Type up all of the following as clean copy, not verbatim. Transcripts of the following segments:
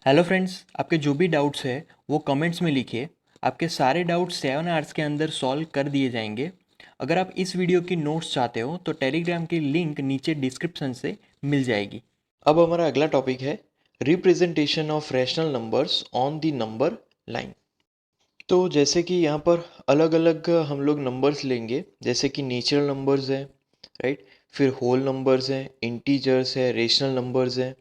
Hello friends, आपके जो भी डाउट्स है वो कमेंट्स में लिखिए। आपके सारे डाउट्स 7 आवर्स के अंदर सॉल्व कर दिए जाएंगे। अगर आप इस वीडियो की नोट्स चाहते हो तो टेलीग्राम की लिंक नीचे डिस्क्रिप्शन से मिल जाएगी। अब हमारा अगला टॉपिक है representation of rational numbers on the number line. तो जैसे कि यहाँ पर अलग अलग हम लोग नंबर्स लेंगे, जैसे कि नेचुरल नंबर्स हैं, राइट। फिर होल नंबर्स हैं, इंटीजर्स है, रेशनल नंबर्स हैं।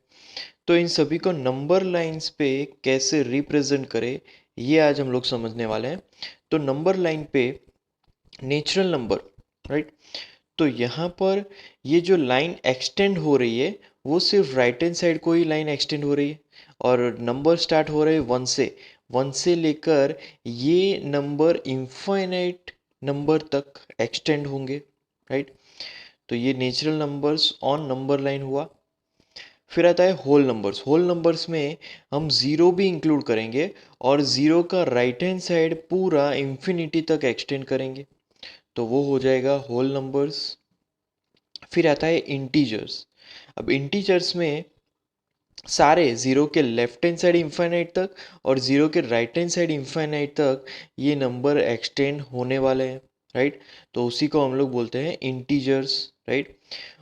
तो इन सभी को नंबर लाइंस पे कैसे रिप्रेजेंट करें, ये आज हम लोग समझने वाले हैं। तो नंबर लाइन पे नेचुरल नंबर, राइट। तो यहाँ पर ये जो लाइन एक्सटेंड हो रही है वो सिर्फ राइट हैंड साइड को ही लाइन एक्सटेंड हो रही है, और नंबर स्टार्ट हो रहे हैं वन से लेकर ये नंबर इनफाइनाइट नंबर तक एक्सटेंड होंगे, राइट। तो ये natural numbers on number line हुआ। फिर आता है होल नंबर्स। होल नंबर्स में हम ज़ीरो भी इंक्लूड करेंगे और ज़ीरो का राइट हैंड साइड पूरा इंफिनिटी तक एक्सटेंड करेंगे, तो वो हो जाएगा होल नंबर्स। फिर आता है इंटीजर्स। अब इंटीजर्स में सारे ज़ीरो के लेफ्ट हैंड साइड इंफाइनाइट तक और ज़ीरो के राइट हैंड साइड इंफाइनाइट तक ये नंबर एक्सटेंड होने वाले हैं, राइट। तो उसी को हम लोग बोलते हैं इंटीजर्स, राइट।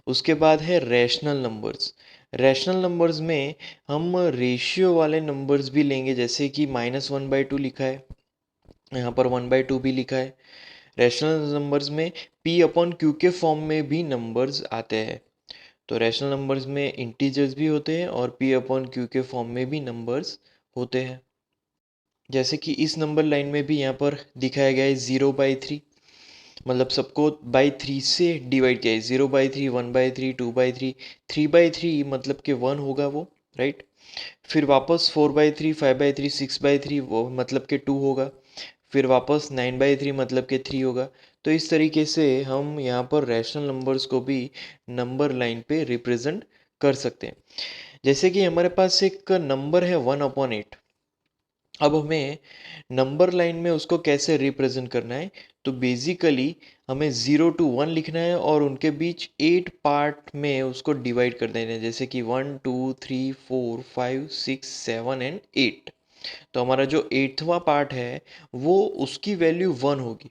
उसके बाद है रैशनल नंबर्स। रैशनल नंबर्स में हम रेशियो वाले नंबर्स भी लेंगे, जैसे कि -1/2 लिखा है, यहाँ पर 1/2 भी लिखा है। रैशनल नंबर्स में p/q के फॉर्म में भी नंबर्स आते हैं। तो रैशनल नंबर्स में इंटीजर्स भी होते हैं और p/q के फॉर्म में भी नंबर्स होते हैं। जैसे कि इस नंबर लाइन में भी यहाँ पर दिखाया गया है 0/3, मतलब सबको बाई 3 से डिवाइड किया है। 0/3, 1/3, 2/3, 3/3 मतलब कि 1 होगा वो, राइट। फिर वापस 4/3, 5/3, 6/3 वो मतलब कि 2 होगा। फिर वापस 9/3 मतलब कि 3 होगा। तो इस तरीके से हम यहाँ पर रैशनल नंबर्स को भी नंबर लाइन पे रिप्रेजेंट कर सकते हैं। जैसे कि हमारे पास एक नंबर है 1/8। अब हमें नंबर लाइन में उसको कैसे रिप्रेजेंट करना है, तो बेसिकली हमें 0 to 1 लिखना है और उनके बीच 8 पार्ट में उसको डिवाइड कर देना है, जैसे कि 1 2 3 4 5 6 7 एंड 8। तो हमारा जो 8वां पार्ट है वो उसकी वैल्यू 1 होगी,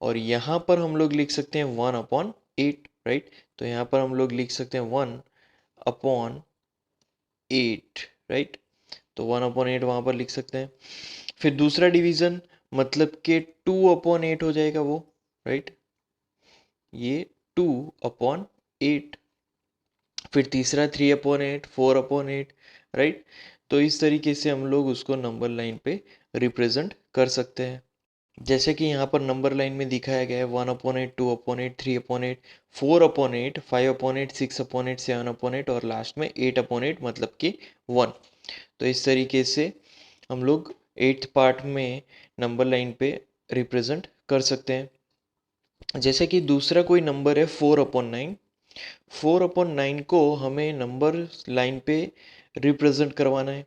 और यहाँ पर हम लोग लिख सकते हैं 1/8, राइट। तो यहाँ पर हम लोग लिख सकते हैं 1/8, राइट। तो 1/8 वहाँ पर लिख सकते हैं। फिर दूसरा डिवीज़न मतलब कि 2/8 हो जाएगा वो, राइट। ये 2/8। फिर तीसरा 3/8, 4/8, राइट। तो इस तरीके से हम लोग उसको नंबर लाइन पे रिप्रेजेंट कर सकते हैं। जैसे कि यहाँ पर नंबर लाइन में दिखाया गया है 1/8, 2/8, 3/8, 4/8, 5/8, 6/8, 7/8 और लास्ट में 8/8 मतलब कि 1। तो इस तरीके से हम लोग 8th पार्ट में नंबर लाइन पे रिप्रेजेंट कर सकते हैं। जैसे कि दूसरा कोई नंबर है 4/9। 4/9 को हमें नंबर लाइन पे रिप्रेजेंट करवाना है।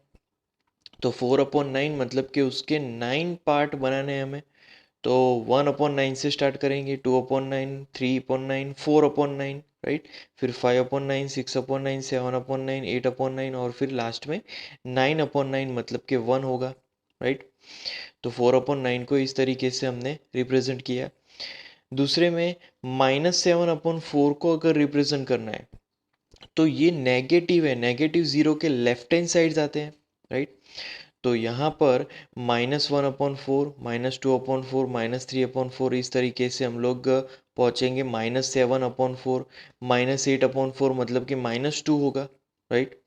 तो 4/9 मतलब कि उसके 9 पार्ट बनाने हैं हमें। तो 1/9 से स्टार्ट करेंगे, 2/9, 3/9, 4/9, राइट। फिर 5/9, 6/9, 7/9, 8/9 और फिर लास्ट में 9/9 मतलब कि 1 होगा, राइट। तो 4/9 को इस तरीके से हमने रिप्रेजेंट किया। दूसरे में -7/4 को अगर रिप्रेजेंट करना है तो ये नेगेटिव है, नेगेटिव ज़ीरो के लेफ्ट हैंड साइड जाते हैं, राइट। तो यहाँ पर -1/4, -2/4, -3/4 इस तरीके से हम लोग पहुँचेंगे -7/4, -8/4 मतलब कि -2 होगा, राइट।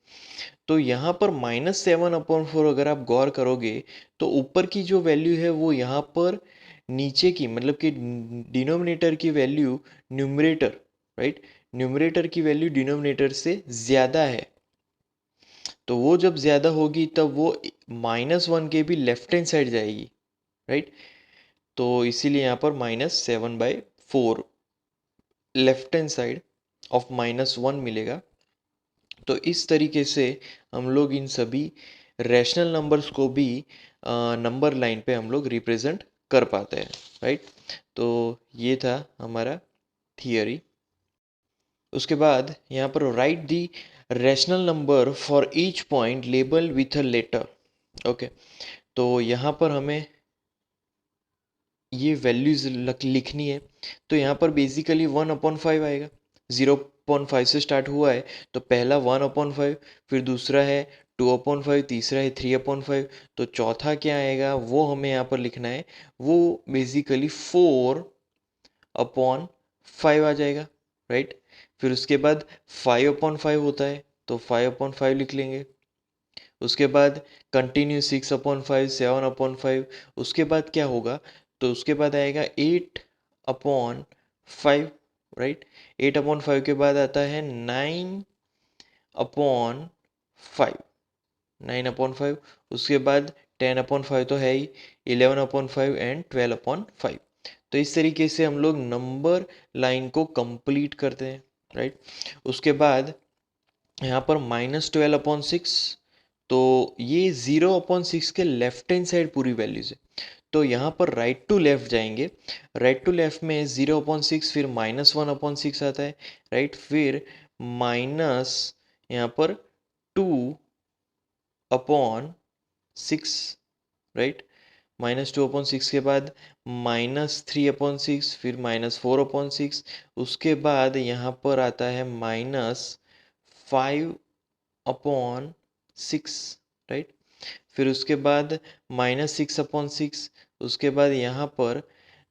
तो यहाँ पर -7/4 अगर आप गौर करोगे तो ऊपर की जो वैल्यू है वो यहाँ पर नीचे की मतलब कि डिनोमिनेटर की वैल्यू न्यूमरेटर, राइट। न्यूमरेटर की वैल्यू डिनोमिनेटर से ज़्यादा है, तो वो जब ज़्यादा होगी तब वो -1 के भी लेफ्ट हैंड साइड जाएगी, राइट। तो इसीलिए यहाँ पर -7/4 लेफ्ट हैंड साइड ऑफ -1 मिलेगा। तो इस तरीके से हम लोग इन सभी रैशनल नंबर्स को भी नंबर लाइन पे हम लोग रिप्रेजेंट कर पाते हैं, राइट। तो ये था हमारा थियरी। उसके बाद यहाँ पर write the rational number for each point label with a letter. Okay, तो यहाँ पर हमें ये वैल्यूज लिखनी है। तो यहाँ पर बेसिकली 1/5 आएगा। 0.5 से स्टार्ट हुआ है तो पहला 1/5, फिर दूसरा है 2/5, तीसरा है 3/5। तो चौथा क्या आएगा वो हमें यहाँ पर लिखना है। वो बेसिकली 4/5 आ जाएगा, राइट। फिर उसके बाद 5/5 होता है तो 5/5 लिख लेंगे। उसके बाद कंटिन्यू 6/5, 7/5। उसके बाद क्या होगा, तो उसके बाद आएगा 8/5, राइट। 8/5 के बाद आता है 9/5, 9/5। उसके बाद 10/5 तो है ही, 11/5 एंड 12/5। तो इस तरीके से हम लोग नंबर लाइन को कंप्लीट करते हैं, राइट। उसके बाद यहाँ पर -12/6, तो ये 0/6 के लेफ्ट हैंड साइड पूरी वैल्यूज है। तो यहाँ पर राइट टू लेफ्ट जाएंगे। राइट टू लेफ्ट में 0/6, फिर -1/6 आता है, राइट। फिर माइनस यहाँ पर 2/6, राइट। -2/6 के बाद -3/6, फिर -4/6। उसके बाद यहाँ पर आता है -5/6, राइट। फिर उसके बाद -6/6। उसके बाद यहाँ पर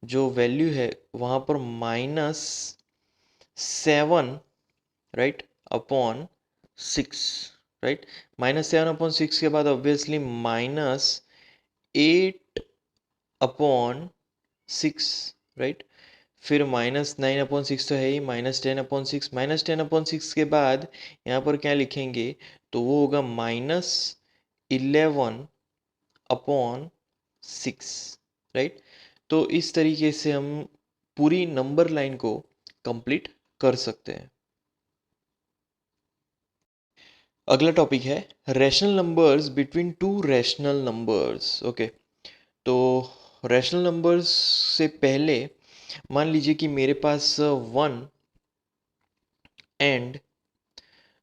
जो वैल्यू है वहाँ पर -7, राइट, अपॉन 6, राइट। -7/6 के बाद ऑब्वियसली -8/6, राइट। फिर -9/6 तो है ही, -10/6। -10/6 के बाद यहाँ पर क्या लिखेंगे, तो वो होगा -11/6, राइट। तो इस तरीके से हम पूरी नंबर लाइन को कंप्लीट कर सकते हैं। अगला टॉपिक है rational numbers between two rational numbers. Okay, तो रैशनल नंबर्स से पहले मान लीजिए कि मेरे पास 1 एंड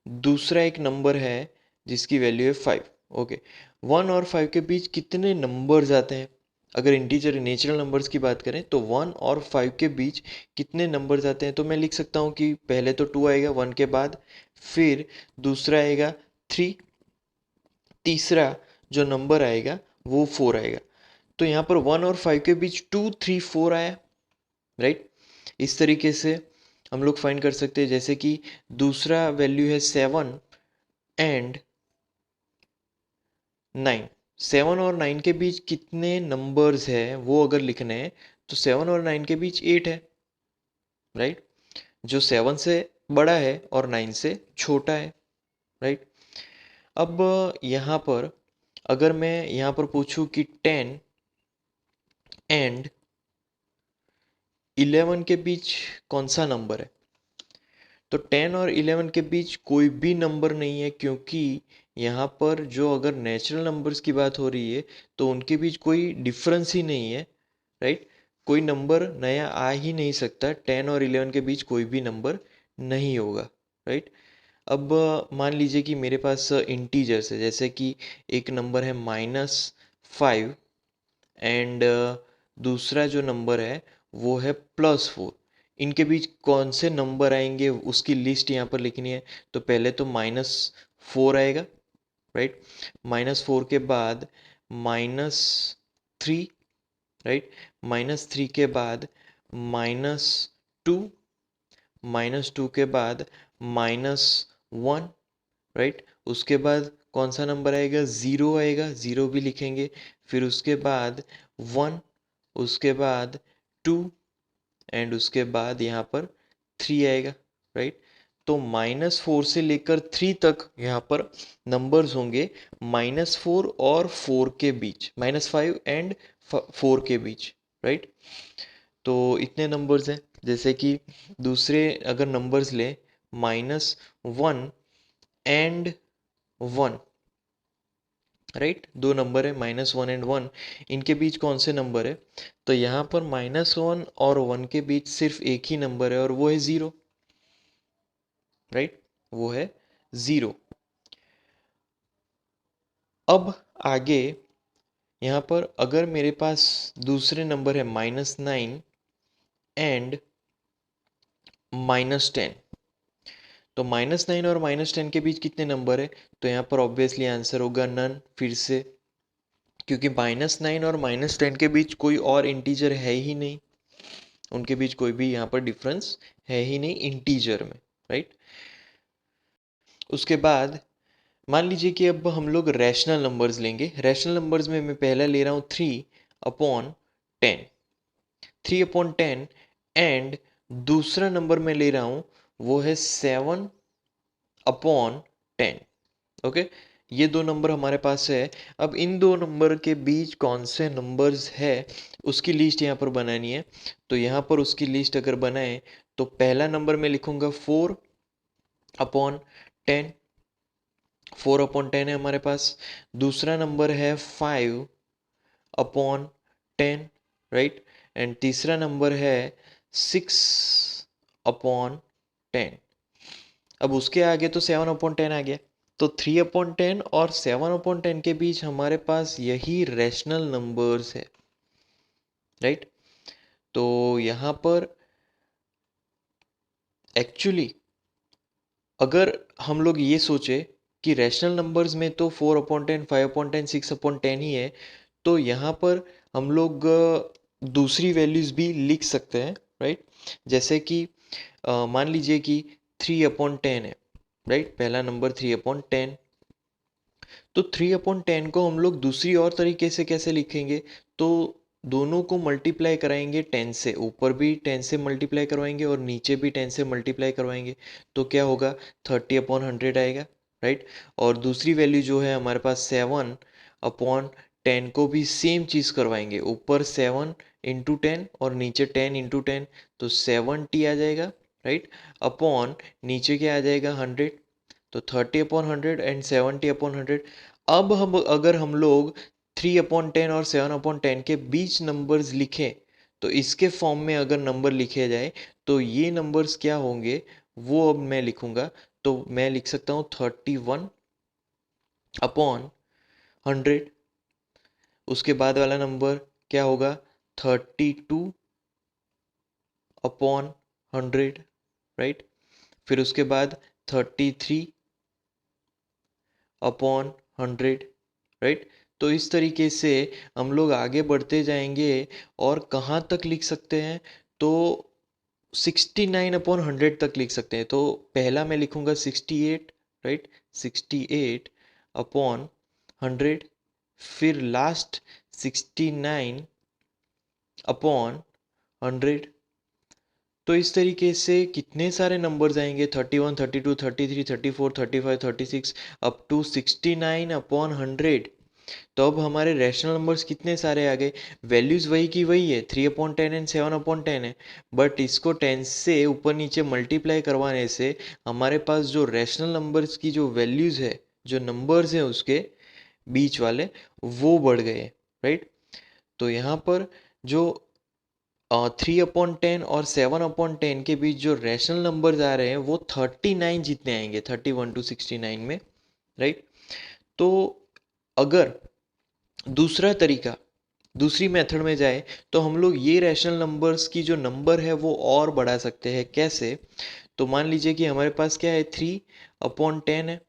दूसरा एक नंबर है जिसकी वैल्यू है 5। ओके, 1 और 5 के बीच कितने नंबर्स आते हैं? अगर इंटीजर नेचुरल नंबर्स की बात करें तो 1 और 5 के बीच कितने नंबर्स आते हैं? तो मैं लिख सकता हूँ कि पहले तो 2 आएगा 1 के बाद, फिर दूसरा आएगा 3, तीसरा जो नंबर आएगा वो 4 आएगा। तो यहाँ पर 1 और 5 के बीच 2, 3, 4 आया, राइट। इस तरीके से हम लोग फाइंड कर सकते हैं। जैसे कि दूसरा वैल्यू है 7 एंड 9। 7 और 9 के बीच कितने नंबर्स है वो अगर लिखने हैं तो 7 और 9 के बीच 8 है, राइट। जो 7 से बड़ा है और 9 से छोटा है, राइट। अब यहाँ पर अगर मैं यहाँ पर पूछूं कि 10 एंड 11 के बीच कौन सा नंबर है, तो 10 और 11 के बीच कोई भी नंबर नहीं है, क्योंकि यहाँ पर जो अगर नेचुरल नंबर्स की बात हो रही है तो उनके बीच कोई डिफरेंस ही नहीं है, राइट। कोई नंबर नया आ ही नहीं सकता, 10 और 11 के बीच कोई भी नंबर नहीं होगा, राइट। अब मान लीजिए कि मेरे पास इंटीजर्स है, जैसे कि एक नंबर है -5 एंड दूसरा जो नंबर है वो है +4। इनके बीच कौन से नंबर आएंगे उसकी लिस्ट यहाँ पर लिखनी है। तो पहले तो -4 आएगा, राइट। -4 के बाद -3, राइट। -3 के बाद -2, -2 के बाद -1, राइट। उसके बाद कौन सा नंबर आएगा, 0 आएगा, 0 भी लिखेंगे। फिर उसके बाद 1, उसके बाद 2 एंड उसके बाद यहाँ पर 3 आएगा, राइट। तो -4 से लेकर 3 तक यहाँ पर नंबर्स होंगे -4 और 4 के बीच, -5 एंड 4 के बीच, राइट। तो इतने नंबर्स हैं। जैसे कि दूसरे अगर नंबर्स लें, -1 एंड 1, राइट। दो नंबर है -1 एंड 1, इनके बीच कौन से नंबर है? तो यहाँ पर -1 और 1 के बीच सिर्फ एक ही नंबर है और वो है 0, राइट, वो है 0। अब आगे यहाँ पर अगर मेरे पास दूसरे नंबर है -9 एंड -10, तो -9 और -10 के बीच कितने नंबर है? तो यहाँ पर ऑब्वियसली आंसर होगा नन, फिर से, क्योंकि -9 और -10 के बीच कोई और इंटीजर है ही नहीं, उनके बीच कोई भी यहाँ पर डिफरेंस है ही नहीं इंटीजर में, राइट। उसके बाद मान लीजिए कि अब हम लोग रैशनल नंबर्स लेंगे। रैशनल नंबर्स में मैं पहला ले रहा हूँ 3/10, 3/10, एंड दूसरा नंबर मैं ले रहा हूँ वो है 7/10। ओके, ये दो नंबर हमारे पास है। अब इन दो नंबर के बीच कौन से नंबर्स है उसकी लिस्ट यहाँ पर बनानी है। तो यहाँ पर उसकी लिस्ट अगर बनाए तो पहला नंबर मैं लिखूंगा 4/10, 4/10 है हमारे पास। दूसरा नंबर है 5/10, राइट। एंड तीसरा नंबर है 6/10। अब उसके आगे तो 7/10 आ गया। तो 3/10 और 7/10 के बीच हमारे पास यही रैशनल नंबर्स है, राइट। तो यहाँ पर एक्चुअली अगर हम लोग ये सोचे कि रैशनल नंबर्स में तो 4/10, 5/10, 6/10 ही है, तो यहाँ पर हम लोग दूसरी वैल्यूज़ भी लिख सकते हैं, राइट। जैसे कि मान लीजिए कि 3/10 है, राइट। पहला नंबर 3/10, तो 3/10 को हम लोग दूसरी और तरीके से कैसे लिखेंगे? तो दोनों को मल्टीप्लाई कराएंगे 10 से, ऊपर भी 10 से मल्टीप्लाई करवाएंगे और नीचे भी 10 से मल्टीप्लाई करवाएंगे। तो क्या होगा? 30/100 आएगा, राइट। और दूसरी वैल्यू जो है हमारे पास 7/10 को भी सेम चीज़ करवाएंगे, ऊपर 7/10 और नीचे 10/10, तो 70 आ जाएगा, राइट। अपॉन नीचे क्या आ जाएगा? 100, तो 30/100 एंड 70/100। अब अगर हम लोग 3/10 और 7/10 के बीच नंबर्स लिखें, तो इसके फॉर्म में अगर नंबर लिखे जाए तो ये नंबर्स क्या होंगे वो अब मैं लिखूंगा। तो मैं लिख सकता हूँ 31/100। उसके बाद वाला नंबर क्या होगा? 32/100, राइट। फिर उसके बाद 33/100, राइट। तो इस तरीके से हम लोग आगे बढ़ते जाएंगे और कहाँ तक लिख सकते हैं? तो 69/100 तक लिख सकते हैं। तो पहला मैं लिखूंगा 68, राइट, 68/100। फिर लास्ट 69/100। तो इस तरीके से कितने सारे नंबर्स आएंगे? 31, 32, 33, 34, 35, 36 अप टू 69/100। तो अब हमारे रैशनल नंबर्स कितने सारे आ गए? वैल्यूज़ वही की वही है, 3/10 एंड 7/10 है, बट इसको 10 से ऊपर नीचे मल्टीप्लाई करवाने से हमारे पास जो रैशनल नंबर्स की जो वैल्यूज़ है, जो नंबर्स हैं उसके बीच वाले, वो बढ़ गए, राइट। तो यहाँ पर जो 3/10 और 7/10 के बीच जो रैशनल नंबर्स आ रहे हैं वो 39 जितने आएंगे, 31 टू 69 में, राइट। तो अगर दूसरा तरीका, दूसरी मेथड में जाए तो हम लोग ये रैशनल नंबर्स की जो नंबर है वो और बढ़ा सकते हैं। कैसे? तो मान लीजिए कि हमारे पास क्या है, 3/10 है।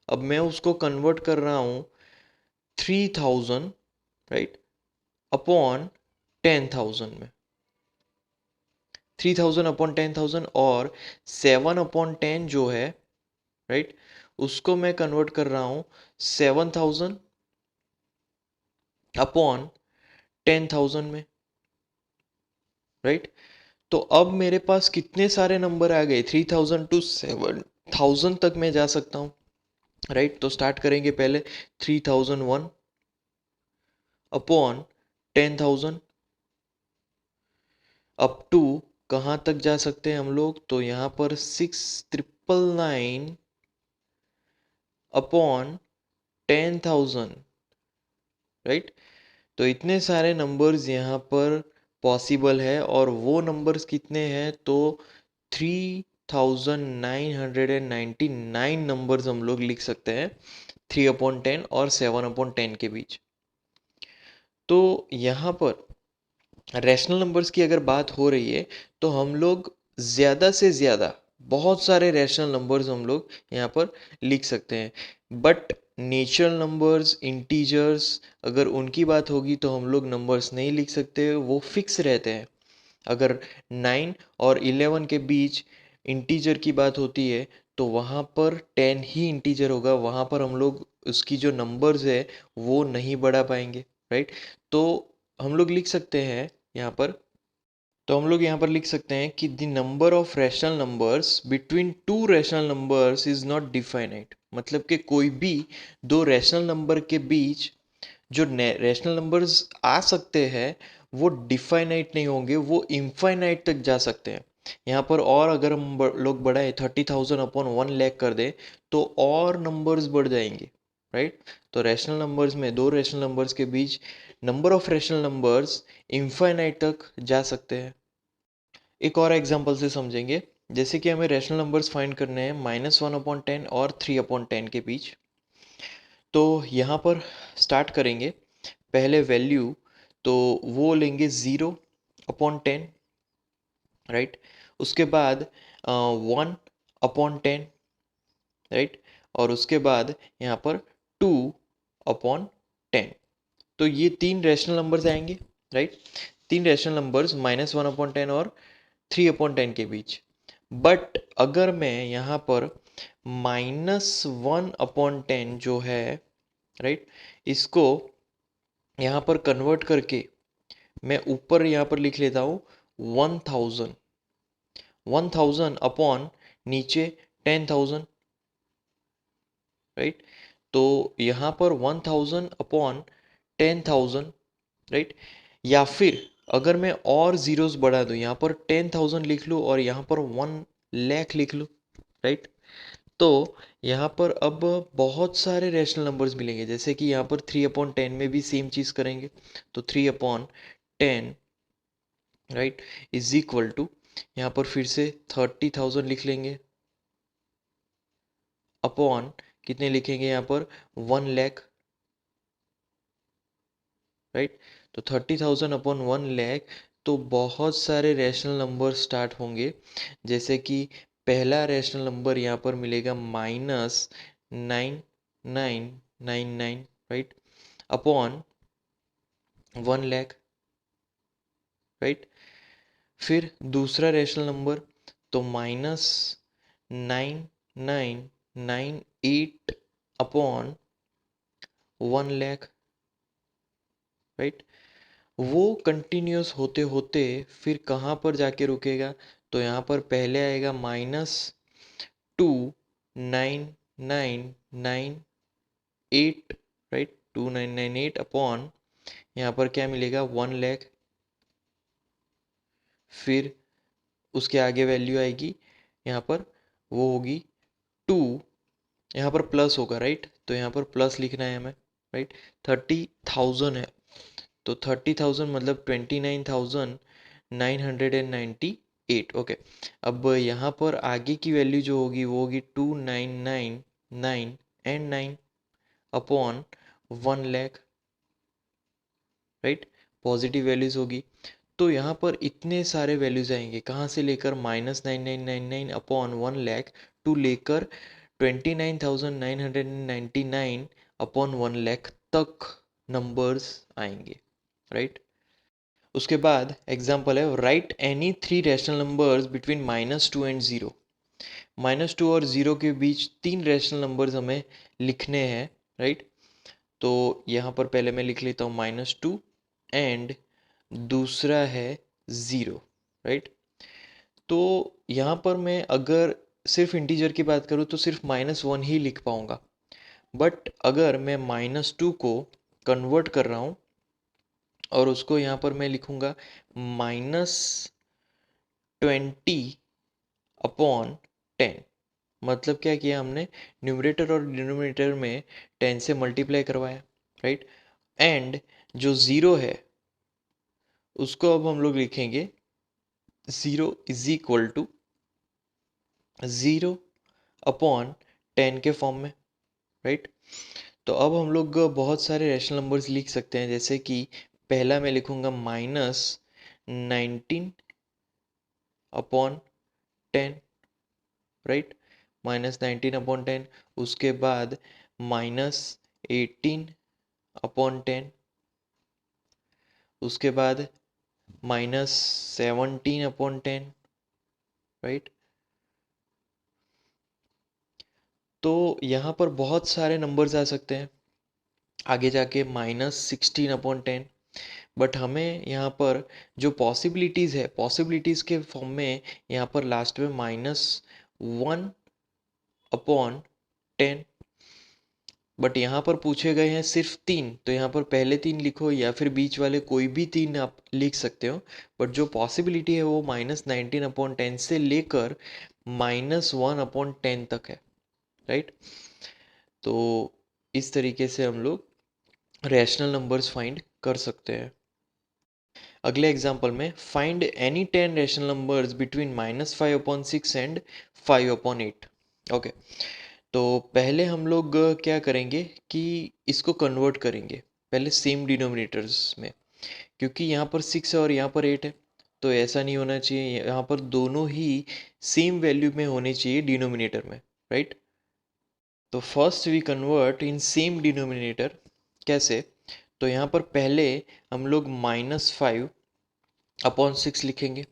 अब मैं उसको कन्वर्ट कर रहा हूँ 3000, राइट, अपॉन 10,000 में। 3000/10,000 और 7/10 जो है, राइट, उसको मैं कन्वर्ट कर रहा हूँ 7,000/10,000 में, राइट। तो अब मेरे पास कितने सारे नंबर आ गए? 3000 टू 7,000 तक मैं जा सकता हूँ, राइट। तो स्टार्ट करेंगे पहले 3001/10,000 अप टू कहाँ तक जा सकते हैं हम लोग? तो यहाँ पर 6,999/10,000, राइट। तो इतने सारे नंबर्स यहाँ पर पॉसिबल है, और वो नंबर्स कितने हैं? तो 3 30,999 नंबर्स हम लोग लिख सकते हैं 3/10 और 7/10 के बीच। तो यहाँ पर रैशनल नंबर्स की अगर बात हो रही है तो हम लोग ज़्यादा से ज़्यादा बहुत सारे रैशनल नंबर्स हम लोग यहाँ पर लिख सकते हैं। बट नेचुरल नंबर्स, इंटीजर्स, अगर उनकी बात होगी तो हम लोग नंबर्स नहीं लिख सकते, वो फिक्स रहते हैं। अगर 9 और 11 के बीच इंटीजर की बात होती है तो वहाँ पर 10 ही इंटीजर होगा, वहाँ पर हम लोग उसकी जो नंबर्स है वो नहीं बढ़ा पाएंगे, राइट। तो हम लोग लिख सकते हैं यहाँ पर, तो हम लोग यहाँ पर लिख सकते हैं कि the number of rational numbers between two rational numbers is not definite. मतलब कि कोई भी दो रैशनल नंबर के बीच जो रैशनल नंबर्स आ सकते हैं वो डिफाइनाइट नहीं होंगे, वो इनफाइनाइट तक जा सकते हैं। यहाँ पर और अगर हम लोग बढ़ाए 30,000/1 लाख कर दें तो और नंबर्स बढ़ जाएंगे, राइट। तो रैशनल नंबर्स में, दो रैशनल नंबर्स के बीच number of rational numbers infinite तक जा सकते हैं। एक और एग्जांपल से समझेंगे। जैसे कि हमें रैशनल नंबर्स फाइंड करने हैं -1/10 और 3/10 के बीच। तो यहाँ पर स्टार्ट करेंगे, पहले वैल्यू तो वो लेंगे 0/10, राइट। उसके बाद 1/10, राइट। और उसके बाद यहाँ पर 2/10। तो ये तीन रैशनल नंबर्स आएंगे, राइट। तीन रैशनल नंबर्स -1/10 और 3/10 के बीच। बट अगर मैं यहाँ पर -1/10 जो है, राइट, इसको यहाँ पर कन्वर्ट करके मैं ऊपर यहाँ पर लिख लेता हूँ 1000, 1000 अपॉन नीचे 10,000, राइट। तो यहाँ पर 1000 अपॉन 10,000, राइट। या फिर अगर मैं और ज़ीरोस बढ़ा दूँ, यहाँ पर 10,000 लिख लूँ और यहाँ पर 1 लाख लिख लूँ, राइट। तो यहाँ पर अब बहुत सारे रैशनल नंबर्स मिलेंगे। जैसे कि यहाँ पर 3/10 में भी सेम चीज़ करेंगे, तो 3/10, राइट, इज इक्वल टू, यहाँ पर फिर से 30,000 लिख लेंगे, अपॉन कितने लिखेंगे यहाँ पर 1 लाख, राइट। तो 30,000 अपॉन 1 लाख, तो बहुत सारे रैशनल नंबर स्टार्ट होंगे। जैसे कि पहला रैशनल नंबर यहाँ पर मिलेगा -9999, राइट, अपॉन 1 लाख, राइट। फिर दूसरा रैशनल नंबर तो -9998 अपॉन 1 लाख, राइट। वो कंटिन्यूस होते होते फिर कहाँ पर जाके रुकेगा, तो यहाँ पर पहले आएगा -299998, राइट, 2998 अपॉन यहाँ पर क्या मिलेगा 1 लाख। फिर उसके आगे वैल्यू आएगी यहाँ पर, वो होगी 2, यहाँ पर प्लस होगा, राइट। तो यहाँ पर प्लस लिखना है हमें, राइट। 30,000 है तो 30,000 मतलब 29,998, ओके। अब यहाँ पर आगे की वैल्यू जो होगी वो होगी 2,999 upon 1 lakh, right. Positive values होगी। तो यहाँ पर इतने सारे वैल्यूज आएंगे, कहाँ से लेकर -9999 अपॉन 1 लाख टू लेकर 29,999 अपॉन 1 लाख तक नंबर्स आएंगे, राइट। उसके बाद एग्जाम्पल है, right any three rational numbers between -2 and 0। -2 और 0 के बीच तीन रैशनल नंबर्स हमें लिखने हैं, राइट। तो यहाँ पर पहले मैं लिख लेता हूँ -2 एंड दूसरा है 0, राइट। तो यहाँ पर मैं अगर सिर्फ इंटीजर की बात करूँ तो सिर्फ -1 ही लिख पाऊँगा। बट अगर मैं -2 को कन्वर्ट कर रहा हूँ और उसको यहाँ पर मैं लिखूँगा -20/10, मतलब क्या किया हमने, न्यूमरेटर और डिनोमिनेटर में 10 से मल्टीप्लाई करवाया, राइट। एंड जो 0 है उसको अब हम लोग लिखेंगे 0 इज इक्वल टू 0/10 के फॉर्म में, राइट। तो अब हम लोग बहुत सारे रैशनल नंबर्स लिख सकते हैं, जैसे कि पहला मैं लिखूंगा -19/10, राइट, -19/10। उसके बाद -18/10, उसके बाद -17/10, राइट। तो यहाँ पर बहुत सारे नंबर्स आ सकते हैं, आगे जाके -16/10। बट हमें यहाँ पर जो पॉसिबिलिटीज़ है, पॉसिबिलिटीज़ के फॉर्म में यहाँ पर लास्ट में -1/10। बट यहाँ पर पूछे गए हैं सिर्फ 3, तो यहाँ पर पहले 3 लिखो या फिर बीच वाले कोई भी 3 आप लिख सकते हो। बट जो पॉसिबिलिटी है वो -19/10 से लेकर -1/10 तक है, राइट। तो इस तरीके से हम लोग रैशनल नंबर्स फाइंड कर सकते हैं। अगले एग्जाम्पल में find any 10 rational numbers between -5/6 and 5/8। Okay, तो पहले हम लोग क्या करेंगे कि इसको कन्वर्ट करेंगे पहले सेम डिनोमिनेटर्स में, क्योंकि यहाँ पर 6 है और यहाँ पर 8 है। तो ऐसा नहीं होना चाहिए, यहाँ पर दोनों ही सेम वैल्यू में होने चाहिए डिनोमिनेटर में, राइट। तो first we convert in same denominator. कैसे? तो यहाँ पर पहले हम लोग -5/6 लिखेंगे।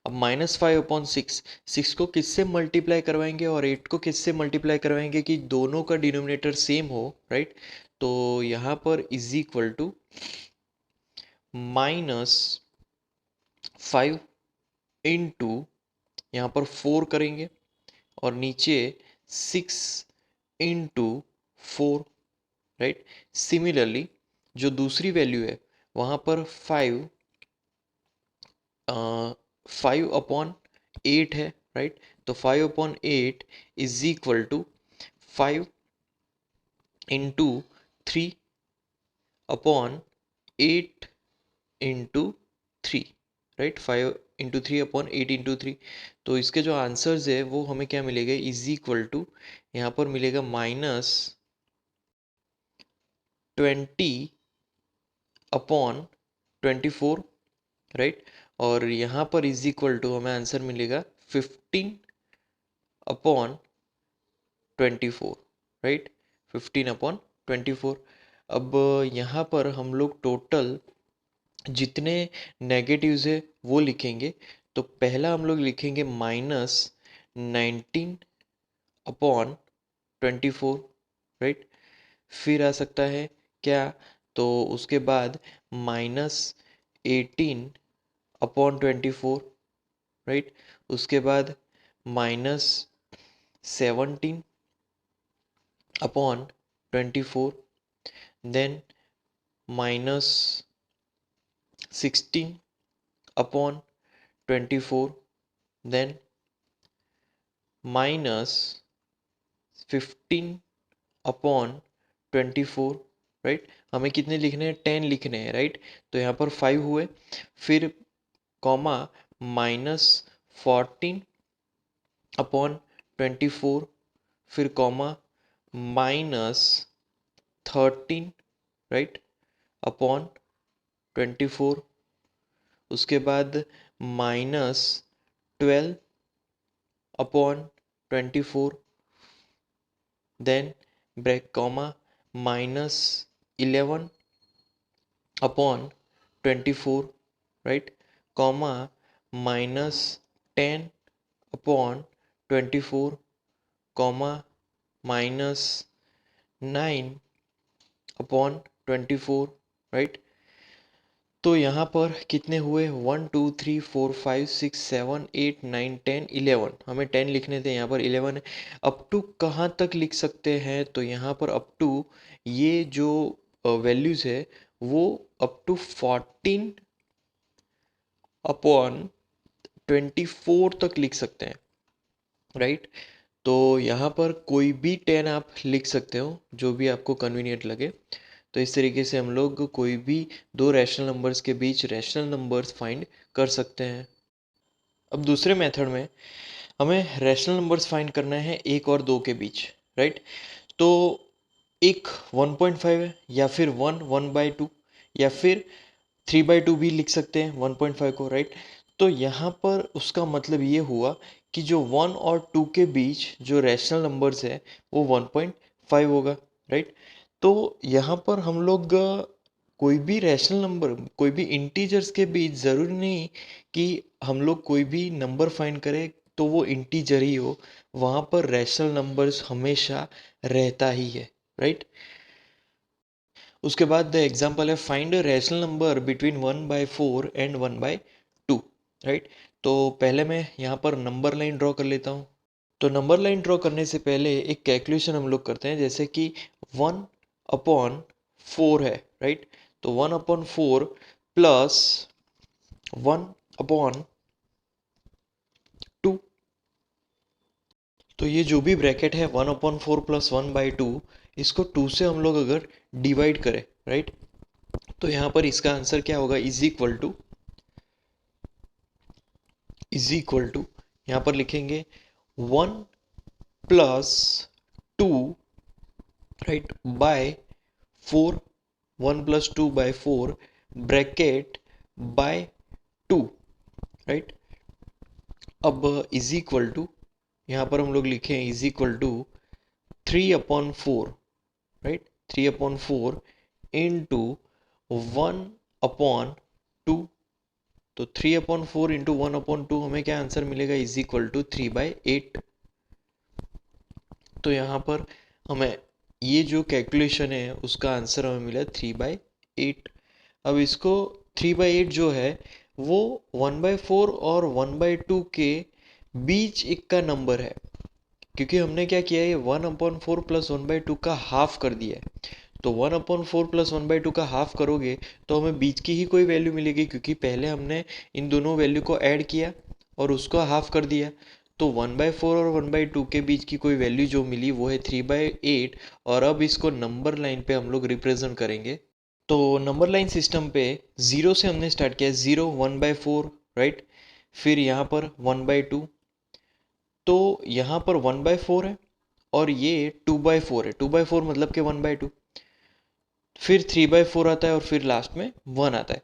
अब -5/6, 6 को किससे मल्टीप्लाई करवाएंगे और 8 को किससे मल्टीप्लाई करवाएंगे कि दोनों का डिनोमिनेटर सेम हो, राइट। तो यहाँ पर इज इक्वल टू -5 इंटू, यहाँ पर 4 करेंगे और नीचे 6 इंटू 4, राइट। सिमिलरली जो दूसरी वैल्यू है वहाँ पर 5/8 है, राइट। तो 5/8 is equal to 5 into 3/8 into 3, right. 5/3/8 into 3। तो इसके जो आंसर्स है वो हमें क्या मिलेगा, इज इक्वल टू, यहाँ पर मिलेगा -20/24, राइट। और यहाँ पर इज इक्वल टू हमें आंसर मिलेगा 15/24, राइट। 15/24। अब यहाँ पर हम लोग टोटल जितने नेगेटिव्स है वो लिखेंगे। तो पहला हम लोग लिखेंगे -19/24, राइट। फिर आ सकता है क्या, तो उसके बाद -18/24, राइट। उसके बाद -17/24, देन -16/24, देन -15/24, राइट। हमें कितने लिखने हैं, 10 लिखने हैं, राइट। तो यहाँ पर 5 हुए, फिर कॉमा -14/24, फिर कॉमा -13, राइट, अपॉन 24। उसके बाद -12/24, then break comma -11/24, right, comma -10/24, comma -9/24, right. तो यहाँ पर कितने हुए, 1 2 3 4 5 6 7 8 9 10 11। हमें 10 लिखने थे, यहाँ पर 11 है। अप टू कहाँ तक लिख सकते हैं, तो यहाँ पर अप टू ये जो वैल्यूज़ है वो अप टू 14/24 तक लिख सकते हैं, राइट। तो यहाँ पर कोई भी 10 आप लिख सकते हो, जो भी आपको कन्वीनियंट लगे। तो इस तरीके से हम लोग कोई भी दो रैशनल नंबर्स के बीच रैशनल नंबर्स फाइंड कर सकते हैं। अब दूसरे मेथड में हमें रैशनल नंबर्स फाइंड करना है एक और दो के बीच, राइट। तो एक 1.5 है, या फिर 1/2, या फिर 3/2 भी लिख सकते हैं 1.5 को, राइट। तो यहाँ पर उसका मतलब ये हुआ कि जो 1 और 2 के बीच जो रैशनल नंबर्स है वो 1.5 होगा, राइट। तो यहाँ पर हम लोग कोई भी रैशनल नंबर, कोई भी इंटीजर्स के बीच ज़रूरी नहीं कि हम लोग कोई भी नंबर फाइंड करें तो वो इंटीजर ही हो, वहाँ पर रैशनल नंबर्स हमेशा रहता ही है, राइट। उसके बाद द एग्जाम्पल है find a rational number between 1/4 and 1/2, right. तो पहले मैं यहाँ पर नंबर लाइन ड्रॉ कर लेता हूँ। तो नंबर लाइन ड्रॉ करने से पहले एक कैलकुलेशन हम लोग करते हैं, जैसे कि 1/4 है, राइट। तो 1/4 प्लस 1/2, तो ये जो भी ब्रैकेट है 1/4 प्लस 1/2, इसको 2 से हम लोग अगर डिवाइड करें, राइट, तो यहाँ पर इसका आंसर क्या होगा, इज इक्वल टू यहाँ पर लिखेंगे 1 plus 2, right, by 4, 1 plus 2 by 4 bracket by 2, right. अब इज इक्वल टू यहाँ पर हम लोग लिखें is equal to 3/4, right, 3/4 into 1/2। तो 3/4 इंटू 1/2 हमें क्या आंसर मिलेगा, इज इक्वल टू 3/8। तो यहाँ पर हमें ये जो कैलकुलेशन है उसका आंसर हमें मिला 3/8। अब इसको 3/8 जो है वो 1/4 और 1/2 के बीच एक का नंबर है, क्योंकि हमने क्या किया है 1/4 प्लस 1/2 का हाफ कर दिया है। तो 1/4 प्लस 1/2 का हाफ करोगे तो हमें बीच की ही कोई वैल्यू मिलेगी, क्योंकि पहले हमने इन दोनों वैल्यू को ऐड किया और उसको हाफ कर दिया। तो 1/4 और 1/2 के बीच की कोई वैल्यू जो मिली वो है 3/8। और अब इसको नंबर लाइन पे हम लोग रिप्रेजेंट करेंगे। तो नंबर लाइन सिस्टम पे 0 से हमने स्टार्ट किया, 0 1/4, राइट। फिर यहाँ पर 1/2, तो यहाँ पर 1/4 है और ये 2/4 है, 2/4 मतलब कि 1/2। फिर 3/4 आता है और फिर लास्ट में 1 आता है।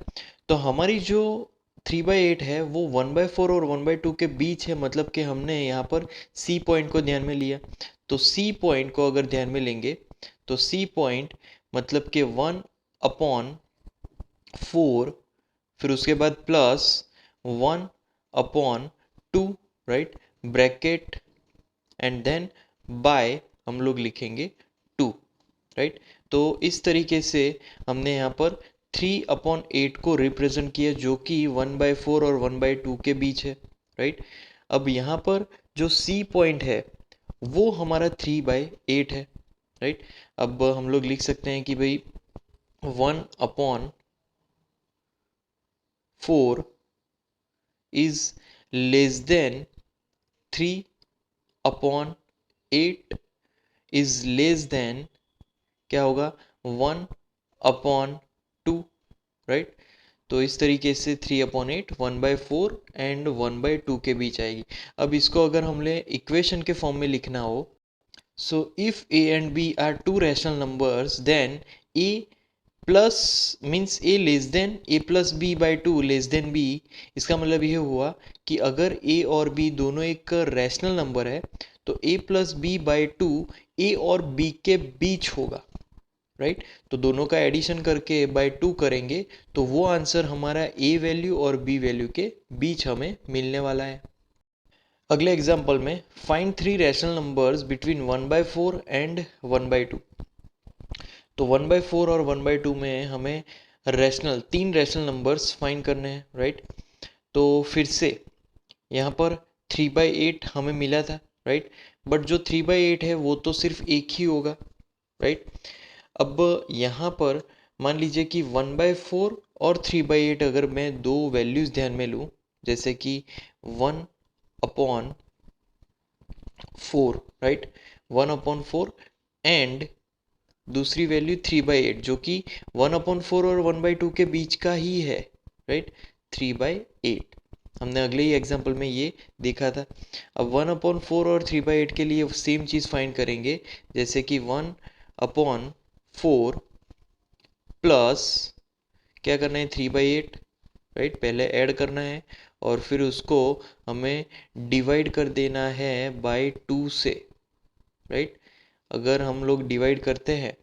तो हमारी जो 3/8 है वो 1/4 और 1/2 के बीच है, मतलब कि हमने यहाँ पर सी पॉइंट को ध्यान में लिया। तो सी पॉइंट को अगर ध्यान में लेंगे तो सी पॉइंट मतलब कि 1/4, फिर उसके बाद plus 1/2, right, bracket and then by हम लोग लिखेंगे 2, राइट। तो इस तरीके से हमने यहाँ पर 3/8 को रिप्रेजेंट किया, जो कि 1/4 और 1/2 के बीच है, राइट। अब यहाँ पर जो सी पॉइंट है वो हमारा 3/8 है, राइट। अब हम लोग लिख सकते हैं कि भाई 1/4 is less than 3/8 is less than क्या होगा 1/2, राइट। तो इस तरीके से 3/8 1/4 एंड 1/2 के बीच आएगी। अब इसको अगर हमने इक्वेशन के फॉर्म में लिखना हो, so if a and b are two rational numbers then a plus means a less than a plus b by 2 less than b। इसका मतलब ये हुआ कि अगर a और b दोनों एक रैशनल नंबर है तो a plus b by 2 a और b के बीच होगा, राइट। तो दोनों का एडिशन करके बाय 2 करेंगे तो वो आंसर हमारा a वैल्यू और b वैल्यू के बीच हमें मिलने वाला है। अगले एग्जाम्पल में find 3 rational numbers between 1/4 and 1/2। तो 1/4 और 1/2 में हमें तीन रैशनल नंबर्स फाइंड करने हैं, राइट। तो फिर से यहाँ पर 3/8 हमें मिला था, राइट, बट जो 3/8 है वो तो सिर्फ एक ही होगा, राइट। अब यहाँ पर मान लीजिए कि 1/4 और 3/8 अगर मैं दो वैल्यूज़ ध्यान में लूँ, जैसे कि 1/4, राइट, 1/4 एंड दूसरी वैल्यू 3/8 जो कि 1/4 और 1/2 के बीच का ही है, राइट, 3/8। हमने अगले ही एग्जाम्पल में ये देखा था। अब 1/4 और 3/8 के लिए सेम चीज़ फाइंड करेंगे, जैसे कि 1/4 प्लस क्या करना है 3/8, राइट, पहले ऐड करना है और फिर उसको हमें डिवाइड कर देना है बाय 2 से, राइट। अगर हम लोग डिवाइड करते हैं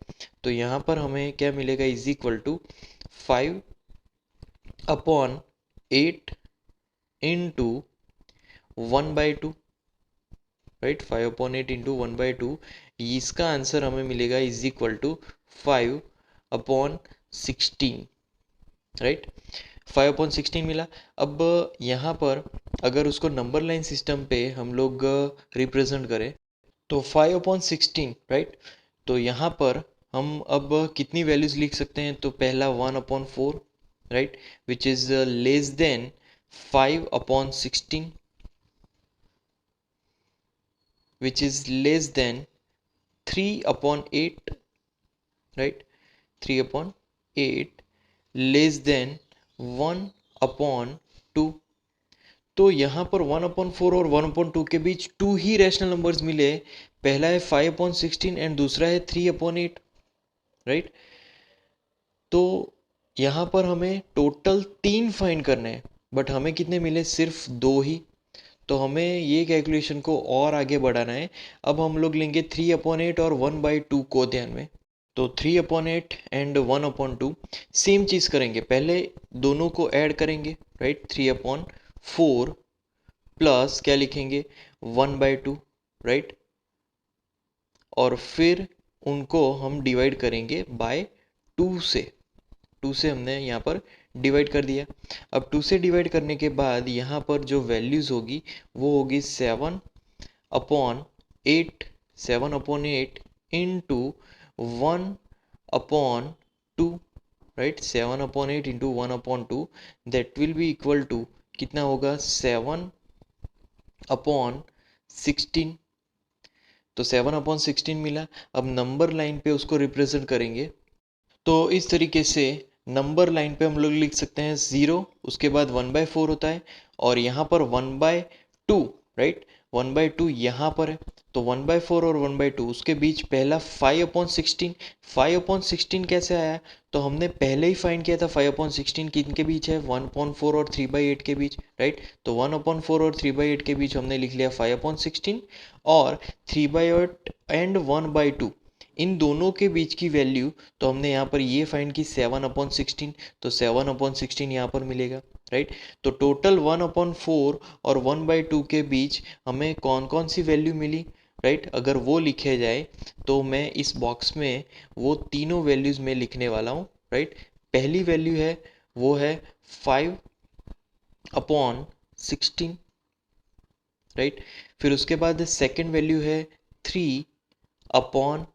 तो यहाँ पर हमें क्या मिलेगा, is equal to 5/8 into 1/2, right, 5/8 into 1/2, इसका आंसर हमें मिलेगा इज इक्वल टू 5/16, राइट। 5/16 मिला। अब यहाँ पर अगर उसको नंबर लाइन सिस्टम पे हम लोग रिप्रेजेंट करें तो 5/16, राइट, तो यहाँ पर हम अब कितनी वैल्यूज लिख सकते हैं, तो पहला 1/4, right, which is less than 5/16, which is less than 3/8, right, 3/8 less than 1/2। तो यहाँ पर 1/4 और 1/2 के बीच 2 ही रैशनल नंबर्स मिले, पहला है 5/16 एंड दूसरा है 3/8, राइट। तो यहाँ पर हमें टोटल 3 फाइंड करने हैं, बट हमें कितने मिले, सिर्फ 2 ही। तो हमें ये कैलकुलेशन को और आगे बढ़ाना है। अब हम लोग लेंगे 3/8 और 1/2 को ध्यान में। तो 3/8 एंड 1/2 सेम चीज़ करेंगे, पहले दोनों को ऐड करेंगे, राइट, 3/4 प्लस क्या लिखेंगे 1/2, राइट, और फिर उनको हम डिवाइड करेंगे बाय 2 से। 2 से हमने यहाँ पर डिवाइड कर दिया। अब 2 से डिवाइड करने के बाद यहाँ पर जो वैल्यूज़ होगी वो होगी 7/8, 7/8 into 1/2, right, 7/8 into 1/2, that will be equal to कितना होगा 7/16। तो 7/16 मिला। अब नंबर लाइन पे उसको रिप्रेजेंट करेंगे, तो इस तरीके से नंबर लाइन पे हम लोग लिख सकते हैं 0, उसके बाद 1/4 होता है और यहाँ पर 1/2, राइट, 1/2 यहाँ पर है, तो 1/4 और 1/2 उसके बीच पहला 5/16। 5/16 कैसे आया, तो हमने पहले ही फाइंड किया था 5/16 किनके बीच है, 1/4 और 3/8 के बीच, राइट। तो 1/4 और 3/8 के बीच हमने लिख लिया 5/16 और 3/8 एंड 1/2 इन दोनों के बीच की वैल्यू, तो हमने यहाँ पर ये फाइंड की 7/16, तो 7/16 यहाँ पर मिलेगा, राइट। तो टोटल 1/4 और 1/2 के बीच हमें कौन कौन सी वैल्यू मिली, राइट, अगर वो लिखे जाए तो मैं इस बॉक्स में वो तीनों वैल्यूज़ में लिखने वाला हूँ, राइट। पहली वैल्यू है वो है 5/16, राइट। फिर उसके बाद सेकेंड वैल्यू है 3/8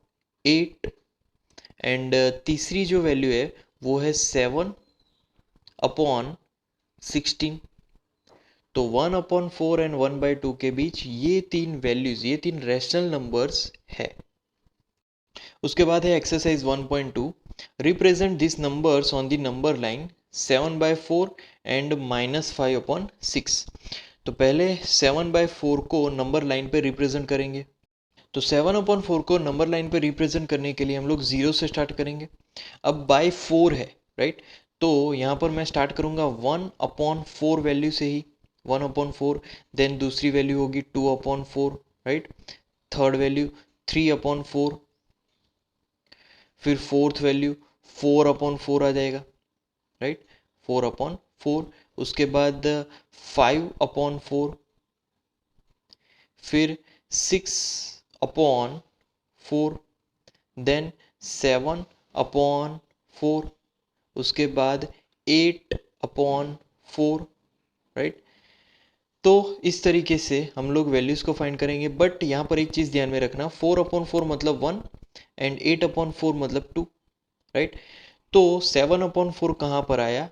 एंड तीसरी जो वैल्यू है वो है 7/16। तो 1/4 एंड 1/2 के बीच ये तीन वैल्यूज, ये तीन रैशनल नंबर्स है। उसके बाद है exercise 1.2, represent this numbers on the number line 7/4 and -5/6। तो पहले 7/4 को नंबर लाइन पे रिप्रेजेंट करेंगे। तो 7/4 को नंबर लाइन पे रिप्रेजेंट करने के लिए हम लोग 0 से स्टार्ट करेंगे। अब बाय 4 है, राइट, तो यहाँ पर मैं स्टार्ट करूँगा 1/4 वैल्यू से ही, 1/4, देन दूसरी वैल्यू होगी 2/4, राइट, थर्ड वैल्यू 3/4, फिर फोर्थ वैल्यू 4/4 आ जाएगा, राइट, 4/4, उसके बाद 5/4, फिर 6/4, देन 7/4, उसके बाद 8/4, राइट। तो इस तरीके से हम लोग वैल्यूज़ को फाइंड करेंगे, बट यहाँ पर एक चीज़ ध्यान में रखना, 4/4 मतलब 1 एंड 8/4 मतलब 2, राइट। तो 7/4 कहाँ पर आया,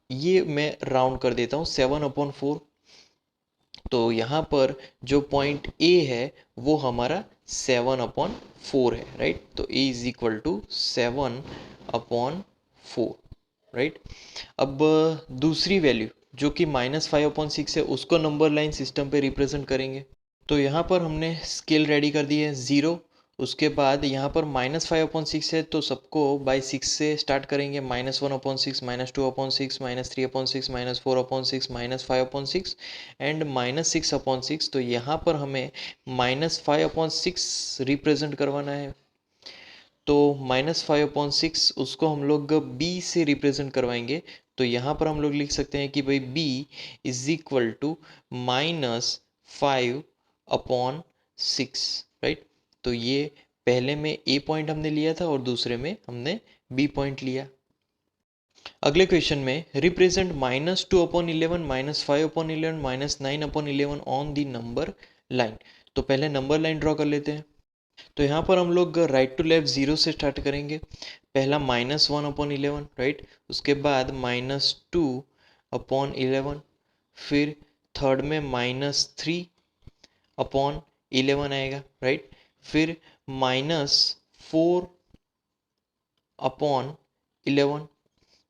ये मैं राउंड कर देता हूँ 7/4। तो यहाँ पर जो पॉइंट ए है वो हमारा 7/4 है, राइट। तो ए इज इक्वल टू 7/4, राइट। अब दूसरी वैल्यू, जो कि -5/6 है उसको नंबर लाइन सिस्टम पे रिप्रेजेंट करेंगे। तो यहाँ पर हमने स्केल रेडी कर दी है 0। उसके बाद यहाँ पर -5/6 है तो सबको बाय 6 से स्टार्ट करेंगे। -1/6, -2/6, -3/6, -4/6, -5/6 एंड -6/6। तो यहाँ पर हमें -5/6 रिप्रेजेंट करवाना है। तो -5/6 उसको हम लोग b से रिप्रेजेंट करवाएंगे। तो यहाँ पर हम लोग लिख सकते हैं कि भाई b is equal to -5/6, right. तो ये पहले में a पॉइंट हमने लिया था और दूसरे में हमने b पॉइंट लिया। अगले क्वेश्चन में represent -2/11, -5/11, -9/11 on the number line. तो पहले नंबर लाइन ड्रॉ कर लेते हैं। तो यहाँ पर हम लोग राइट टू लेफ्ट 0 से स्टार्ट करेंगे। पहला -1/11, राइट। उसके बाद -2/11, फिर थर्ड में -3/11 आएगा, राइट। फिर -4/11,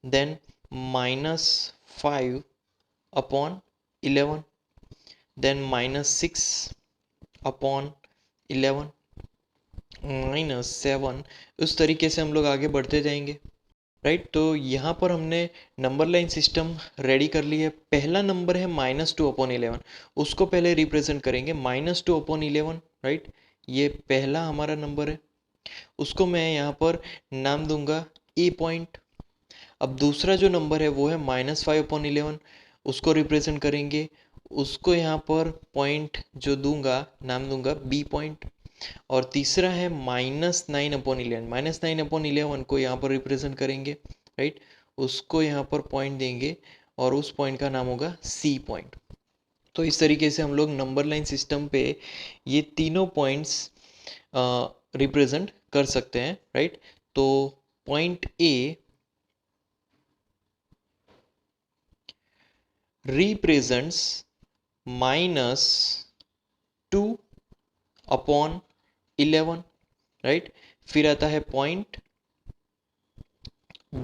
देन -5/11, देन -6/11, -7। उस तरीके से हम लोग आगे बढ़ते जाएंगे, राइट। तो यहाँ पर हमने नंबर लाइन सिस्टम रेडी कर ली है। पहला नंबर है -2/11, उसको पहले रिप्रेजेंट करेंगे। -2/11, राइट, ये पहला हमारा नंबर है। उसको मैं यहाँ पर नाम दूंगा a पॉइंट। अब दूसरा जो नंबर है वो है -5/11, उसको रिप्रेजेंट करेंगे। उसको यहाँ पर पॉइंट जो दूंगा, नाम दूंगा b पॉइंट। और तीसरा है -9/11, -9/11 को यहाँ पर रिप्रेजेंट करेंगे, राइट। उसको यहाँ पर पॉइंट देंगे और उस पॉइंट का नाम होगा c पॉइंट। तो इस तरीके से हम लोग नंबर लाइन सिस्टम पे ये तीनों पॉइंट्स रिप्रेजेंट कर सकते हैं, राइट। तो पॉइंट A represents -2/11, राइट। फिर आता है पॉइंट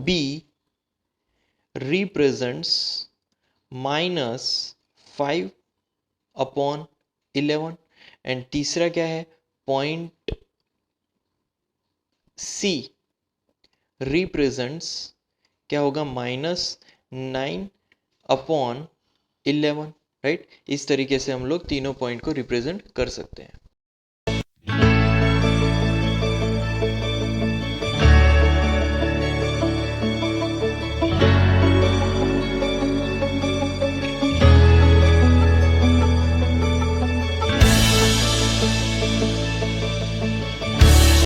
B represents -5/11 एंड तीसरा क्या है, पॉइंट C represents क्या होगा, -9/11, राइट। इस तरीके से हम लोग तीनों पॉइंट को रिप्रेजेंट कर सकते हैं।